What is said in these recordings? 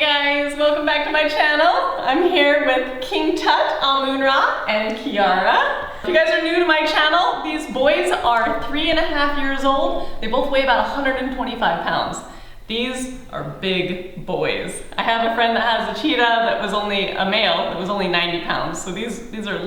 guys, welcome back to my channel. I'm here with King Tut, Amunra, and Kiara. If you guys are new to my channel, these boys are 3.5 years old. They both weigh about 125 pounds. These are big boys. I have a friend that has a cheetah that was only a male, that was only 90 pounds. So these are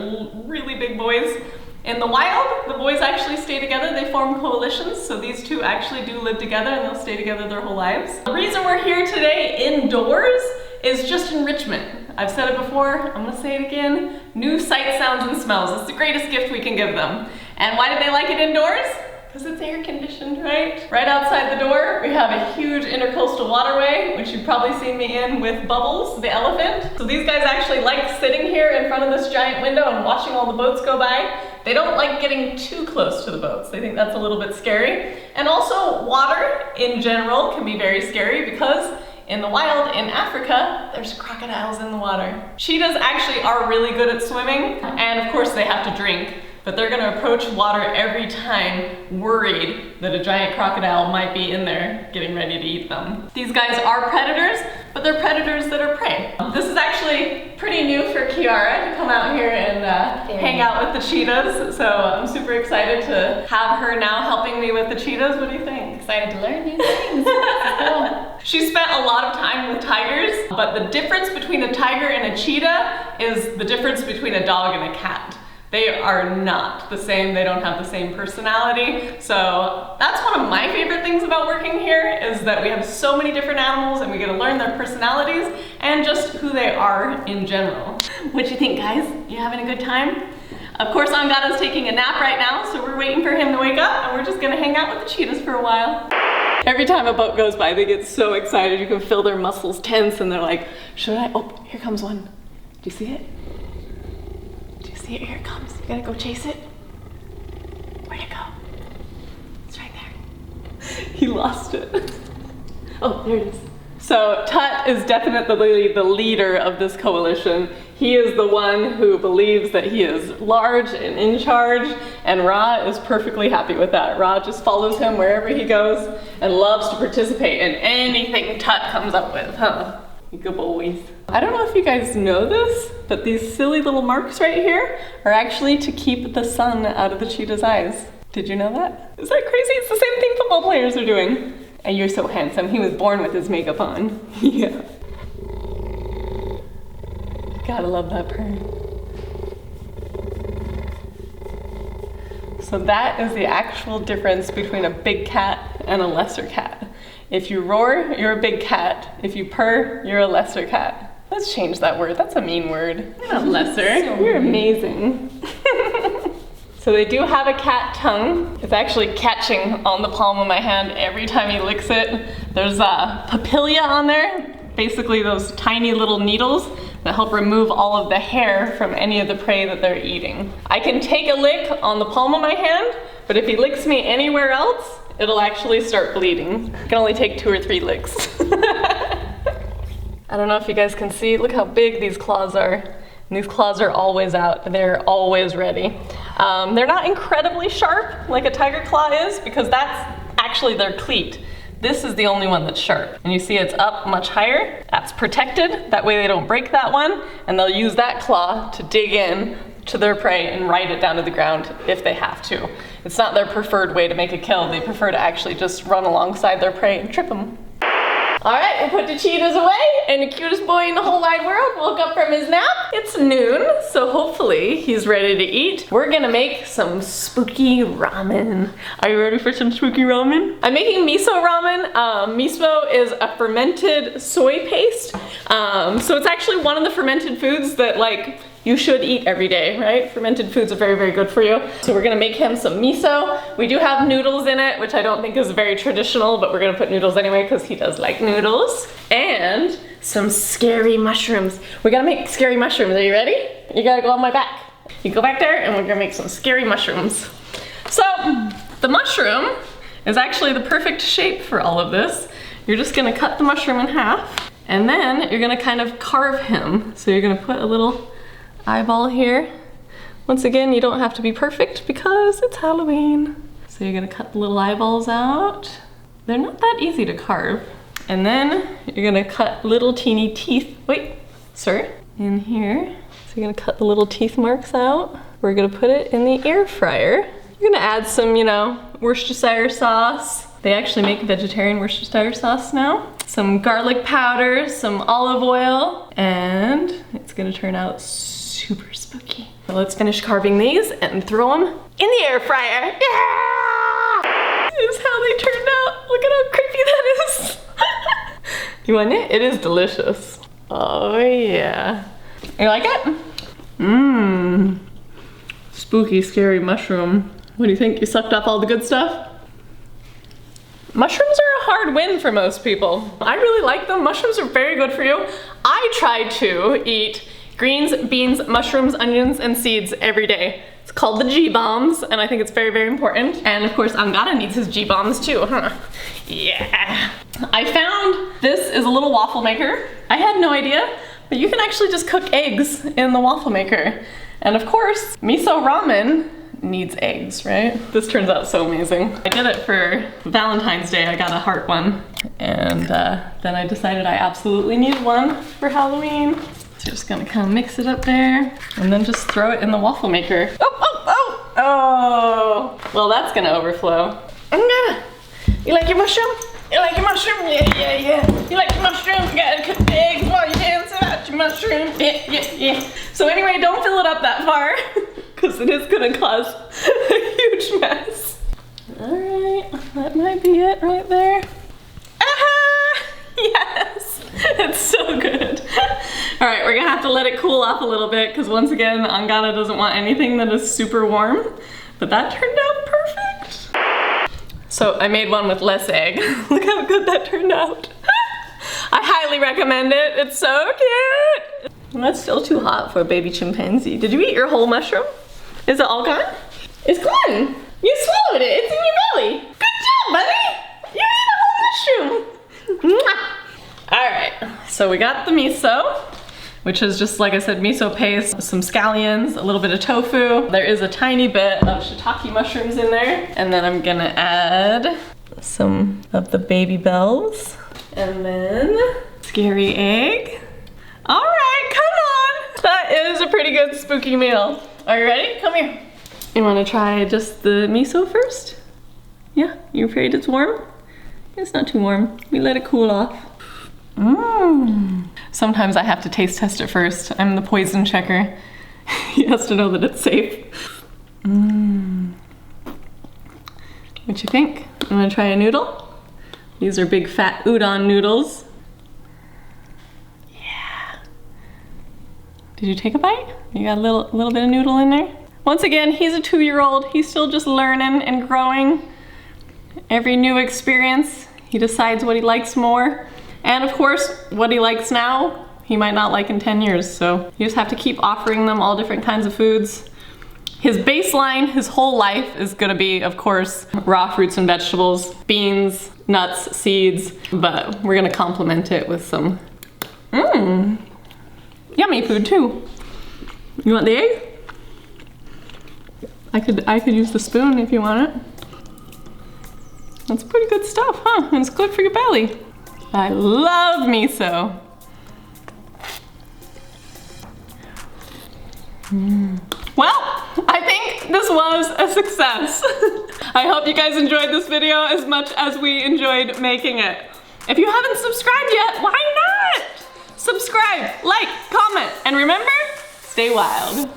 really big boys. In the wild, the boys actually stay together. They form coalitions, so these two actually do live together and they'll stay together their whole lives. The reason we're here today indoors is just enrichment. I've said it before, I'm gonna say it again. New sights, sounds, and smells. It's the greatest gift we can give them. And why do they like it indoors? Because it's air conditioned, right? Right outside the door, we have a huge intercoastal waterway, which you've probably seen me in with Bubbles, the elephant. So these guys actually like sitting here in front of this giant window and watching all the boats go by. They don't like getting too close to the boats. They think that's a little bit scary. And also, water in general can be very scary because in the wild, in Africa, there's crocodiles in the water. Cheetahs actually are really good at swimming, and of course they have to drink. But they're gonna approach water every time worried that a giant crocodile might be in there getting ready to eat them. These guys are predators, but they're predators that are prey. This is actually pretty new for Kiara to come out here and hang out with the cheetahs. So I'm super excited to have her now helping me with the cheetahs. What do you think? Excited to learn new things. Cool. She spent a lot of time with tigers, but the difference between a tiger and a cheetah is the difference between a dog and a cat. They are not the same, they don't have the same personality. So that's one of my favorite things about working here is that we have so many different animals and we get to learn their personalities and just who they are in general. What you think, guys? You having a good time? Of course, Angada's taking a nap right now, so we're waiting for him to wake up and we're just gonna hang out with the cheetahs for a while. Every time a boat goes by, they get so excited. You can feel their muscles tense and they're like, should I? Oh, here comes one. Do you see it? See it? Here it comes. You gotta go chase it. Where'd it go? It's right there. He lost it. Oh, there it is. So Tut is definitely the leader of this coalition. He is the one who believes that he is large and in charge, and Ra is perfectly happy with that. Ra just follows him wherever he goes and loves to participate in anything Tut comes up with, huh? Good boys. I don't know if you guys know this, but these silly little marks right here are actually to keep the sun out of the cheetah's eyes. Did you know that? Is that crazy? It's the same thing football players are doing. And you're so handsome. He was born with his makeup on. Yeah. Gotta love that purr. So that is the actual difference between a big cat and a lesser cat. If you roar, you're a big cat. If you purr, you're a lesser cat. Let's change that word. That's a mean word. You're not lesser. So you're amazing. So they do have a cat tongue. It's actually catching on the palm of my hand every time he licks it. There's a papilla on there, basically those tiny little needles that help remove all of the hair from any of the prey that they're eating. I can take a lick on the palm of my hand, but if he licks me anywhere else, it'll actually start bleeding. It can only take 2 or 3 licks. I don't know if you guys can see, look how big these claws are. And these claws are always out, they're always ready. They're not incredibly sharp like a tiger claw is because that's actually their cleat. This is the only one that's sharp. And you see it's up much higher. That's protected, that way they don't break that one, and they'll use that claw to dig in to their prey and ride it down to the ground if they have to. It's not their preferred way to make a kill. They prefer to actually just run alongside their prey and trip them. All right, we'll put the cheetahs away, and the cutest boy in the whole wide world woke up from his nap. It's noon, so hopefully he's ready to eat. We're gonna make some spooky ramen. Are you ready for some spooky ramen? I'm making miso ramen. Miso is a fermented soy paste. So it's actually one of the fermented foods that you should eat every day, right? Fermented foods are very, very good for you. So we're gonna make him some miso. We do have noodles in it, which I don't think is very traditional, but we're gonna put noodles anyway because he does like noodles. And some scary mushrooms. We gotta make scary mushrooms. Are you ready? You gotta go on my back. You go back there and we're gonna make some scary mushrooms. So the mushroom is actually the perfect shape for all of this. You're just gonna cut the mushroom in half and then you're gonna kind of carve him. So you're gonna put a little eyeball here. Once again, you don't have to be perfect because it's Halloween. So you're gonna cut the little eyeballs out. They're not that easy to carve. And then you're gonna cut little teeny teeth. Wait, sir. In here. So you're gonna cut the little teeth marks out. We're gonna put it in the air fryer. You're gonna add some, you know, Worcestershire sauce. They actually make vegetarian Worcestershire sauce now. Some garlic powder, some olive oil, and it's gonna turn out super spooky. So let's finish carving these and throw them in the air fryer. Yeah! This is how they turned out. Look at how creepy that is. You want it? It is delicious. Oh yeah. You like it? Mmm. Spooky, scary mushroom. What do you think? You sucked up all the good stuff? Mushrooms are a hard win for most people. I really like them. Mushrooms are very good for you. I try to eat greens, beans, mushrooms, onions, and seeds every day. It's called the G-bombs, and I think it's very, very important. And of course, Angara needs his G-bombs too, huh? Yeah. I found this is a little waffle maker. I had no idea, but you can actually just cook eggs in the waffle maker. And of course, Miso Ramen needs eggs, right? This turns out so amazing. I did it for Valentine's Day. I got a heart one. And then I decided I absolutely needed one for Halloween. So just gonna kind of mix it up there and then just throw it in the waffle maker. Oh! Well, that's gonna overflow. You like your mushroom? You like your mushroom? Yeah. You like your mushroom? You gotta cook the eggs while you dance about your mushroom. Yeah. So anyway, don't fill it up that far because it is gonna cause a huge mess. All right, that might be it right there. Ah, yes, it's so good. All right, we're gonna have to let it cool off a little bit because once again, Angana doesn't want anything that is super warm, but that turned out perfect. So I made one with less egg. Look how good that turned out. I highly recommend it. It's so cute. That's still too hot for a baby chimpanzee. Did you eat your whole mushroom? Is it all gone? It's gone. You swallowed it. It's in your belly. Good job, buddy. You ate a whole mushroom. Mwah. All right, so we got the miso, which is just, like I said, miso paste, some scallions, a little bit of tofu. There is a tiny bit of shiitake mushrooms in there. And then I'm gonna add some of the baby bells. And then scary egg. All right, come on. That is a pretty good spooky meal. Are you ready? Come here. You wanna try just the miso first? Yeah, you afraid it's warm? It's not too warm. We let it cool off. Mmm. Sometimes I have to taste test it first. I'm the poison checker. He has to know that it's safe. Mmm. What you think? You wanna try a noodle? These are big fat udon noodles. Yeah. Did you take a bite? You got a little bit of noodle in there? Once again, he's a 2-year-old. He's still just learning and growing. Every new experience, he decides what he likes more. And of course, what he likes now, he might not like in 10 years. So you just have to keep offering them all different kinds of foods. His baseline, his whole life is gonna be, of course, raw fruits and vegetables, beans, nuts, seeds, but we're gonna complement it with some yummy food too. You want the egg? I could use the spoon if you want it. That's pretty good stuff, huh? And it's good for your belly. I love miso. Well, I think this was a success. I hope you guys enjoyed this video as much as we enjoyed making it. If you haven't subscribed yet, why not? Subscribe, like, comment, and remember, stay wild.